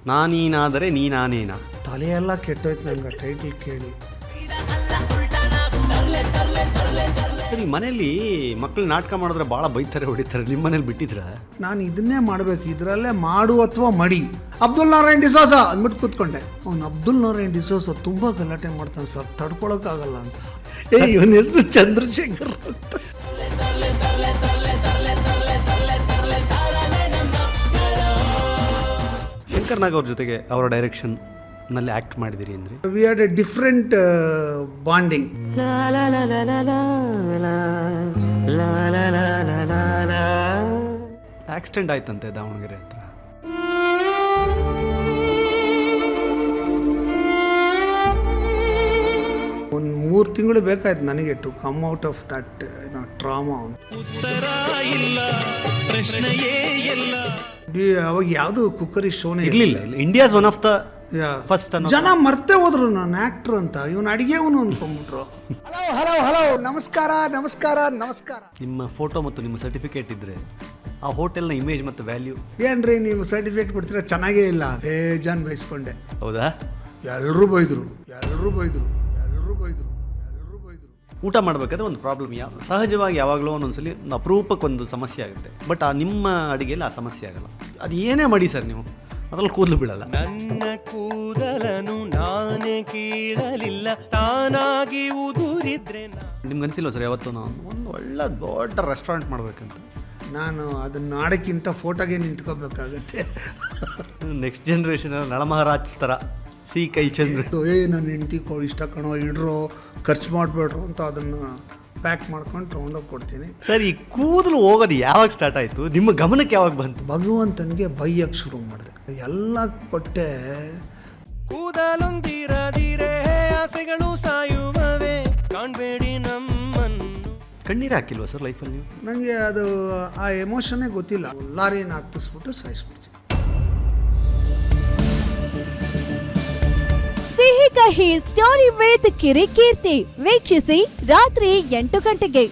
ನಾನೀನಾದರೆ ನೀ ನಾನೇನಾ? ತಲೆಯೆಲ್ಲ ಕೆಟ್ಟೋಯ್ತು ನನಗೆ ಟೈಟಲ್ ಕೇಳಿ. ಸರಿ, ಮನೇಲಿ ಮಕ್ಕಳು ನಾಟಕ ಮಾಡಿದ್ರೆ ಭಾಳ ಬೈತಾರೆ, ಹೊಡಿತಾರೆ. ನಿಮ್ಮ ಮನೇಲಿ ಬಿಟ್ಟಿದ್ರ? ನಾನು ಇದನ್ನೇ ಮಾಡಬೇಕು, ಇದರಲ್ಲೇ ಮಾಡು ಅಥವಾ ಮಡಿ. ಅಬ್ದುಲ್ ನಾರಾಯಣ್ ಡಿಸೋಸ ಅಂದ್ಬಿಟ್ಟು ಕೂತ್ಕೊಂಡೆ. ಅವ್ನು ಅಬ್ದುಲ್ ನಾರಾಯಣ್ ಡಿಸೋಸ ತುಂಬ ಗಲಾಟೆ ಮಾಡ್ತಾನೆ ಸರ್, ತಡ್ಕೊಳಕ್ಕಾಗಲ್ಲ ಅಂತ. ಇವನ ಹೆಸರು ಚಂದ್ರಶೇಖರ್ ಅಂತ. ಶಂಕರ್ ನಾಗ್ ಅವ್ರ ಜೊತೆಗೆ ಅವರ ಡೈರೆಕ್ಷನ್ ನಲ್ಲಿ ಆಕ್ಟ್ ಮಾಡಿದಿರಿ ಅಂದ್ರೆ we had a different bonding. Accident ಆಯ್ತಂತೆ ದಾವಣಗೆರೆ ಹತ್ರ. ಒಂದು 3 ತಿಂಗಳು ಬೇಕಾಯ್ತು ನನಗೆ to come out of that trauma. ಅವಾಗ ಯಾವುದು ಕುಕ್ಕರಿ ಶೋನೇ ಇರಲಿಲ್ಲ. India's one of the first. ಜನ ಮರ್ತೇ ಹೋದ್ರು ನಾನು ಆಕ್ಟರ್ ಅಂತ. ಇವನು ಅಡಿಗೆವನು ಅನ್ಕೊಂಡ್ಬಿಟ್ರು. ಹಲೋ ಹಲೋ ಹಲೋ, ನಮಸ್ಕಾರ ನಮಸ್ಕಾರ ನಮಸ್ಕಾರ. ನಿಮ್ಮ ಫೋಟೋ ಮತ್ತು ನಿಮ್ಮ ಸರ್ಟಿಫಿಕೇಟ್ ಇದ್ರೆ ಆ ಹೋಟೆಲ್ನ ಇಮೇಜ್ ಮತ್ತು ವ್ಯಾಲ್ಯೂ. ಏನ್ರಿ ನೀವು ಸರ್ಟಿಫಿಕೇಟ್ ಕೊಡ್ತೀರಾ? ಚೆನ್ನಾಗೇ ಇಲ್ಲ. ಜನ ಬಯಸ್ಕೊಂಡೆ. ಹೌದಾ? ಎಲ್ಲರೂ ಬೈದ್ರು. ಊಟ ಮಾಡಬೇಕಾದ್ರೆ ಒಂದು ಪ್ರಾಬ್ಲಮ್, ಸಹಜವಾಗಿ ಯಾವಾಗಲೂ ಒಂದೊಂದ್ಸಲಿ ಒಂದು ಅಪರೂಪಕ್ಕೊಂದು ಸಮಸ್ಯೆ ಆಗುತ್ತೆ. ಬಟ್ ಆ ನಿಮ್ಮ ಅಡುಗೆಯಲ್ಲಿ ಆ ಸಮಸ್ಯೆ ಆಗಲ್ಲ. ಅದು ಏನೇ ಮಾಡಿ ಸರ್, ನೀವು ಅದ್ರಲ್ಲಿ ಕೂದಲು ಬೀಳಲ್ಲ. ನನ್ನ ಕೂದಲನು ನಾನೇ ಕೀಳಲಿಲ್ಲ, ತಾನಾಗಿ ಉದುರಿದ್ರೆ. ನಿಮ್ಗೆ ಅನ್ಸಿಲ್ಲ ಸರ್ ಯಾವತ್ತೂ ಒಂದು ಒಳ್ಳೆ ದೊಡ್ಡ ರೆಸ್ಟೋರೆಂಟ್ ಮಾಡಬೇಕಂತ? ನಾನು ಅದನ್ನ ಆಡೋಕ್ಕಿಂತ ಫೋಟೋಗೆ ನಿಂತ್ಕೋಬೇಕಾಗತ್ತೆ. ನೆಕ್ಸ್ಟ್ ಜನ್ರೇಷನ್ ನಳಮಹಾರಾಜ್ ಥರ ಸಿ ಕೈ ಚಂದ್ರ. ನನ್ನ ಹೆಂಡತಿ ಇಷ್ಟ ಕಣೋ, ಇಡ್ರೋ, ಖರ್ಚು ಮಾಡಬೇಡ್ರು ಅಂತ ಅದನ್ನು ಪ್ಯಾಕ್ ಮಾಡ್ಕೊಂಡು ತೊಗೊಂಡೋಗಿ ಕೊಡ್ತೀನಿ. ಸರ್, ಈ ಕೂದಲು ಹೋಗೋದು ಯಾವಾಗ ಸ್ಟಾರ್ಟ್ ಆಯಿತು? ನಿಮ್ಮ ಗಮನಕ್ಕೆ ಯಾವಾಗ ಬಂತು? ಭಗವಂತನಿಗೆ ಬೈಯಕ್ಕೆ ಶುರು ಮಾಡಿದೆ. ಎಲ್ಲ ಕೊಟ್ಟೆ. ಕೂದಲೊಂದಿರದಿರೆ ಆಸೆಗಳು ಸಾಯುವವೇ, ಕಾಣಬೇಡಿ ನಮ್ಮನ್ನು. ಕಣ್ಣೀರು ಹಾಕಿಲ್ವಾ ಸರ್ ಲೈಫಲ್ಲಿ ನೀವು? ನನಗೆ ಅದು ಆ ಎಮೋಷನ್ನೇ ಗೊತ್ತಿಲ್ಲ. ಲಾರಿನ ಹತ್ತಿಸ್ಬಿಟ್ಟು ಸಾಯಿಸ್ಬಿಡ್ತೀನಿ. ಸಿಹಿ ಕಹಿ ಸ್ಟೋರಿ ವಿತ್ ಕಿರಿಕೀರ್ತಿ ವೀಕ್ಷಿಸಿ ರಾತ್ರಿ 8 ಗಂಟೆಗೆ.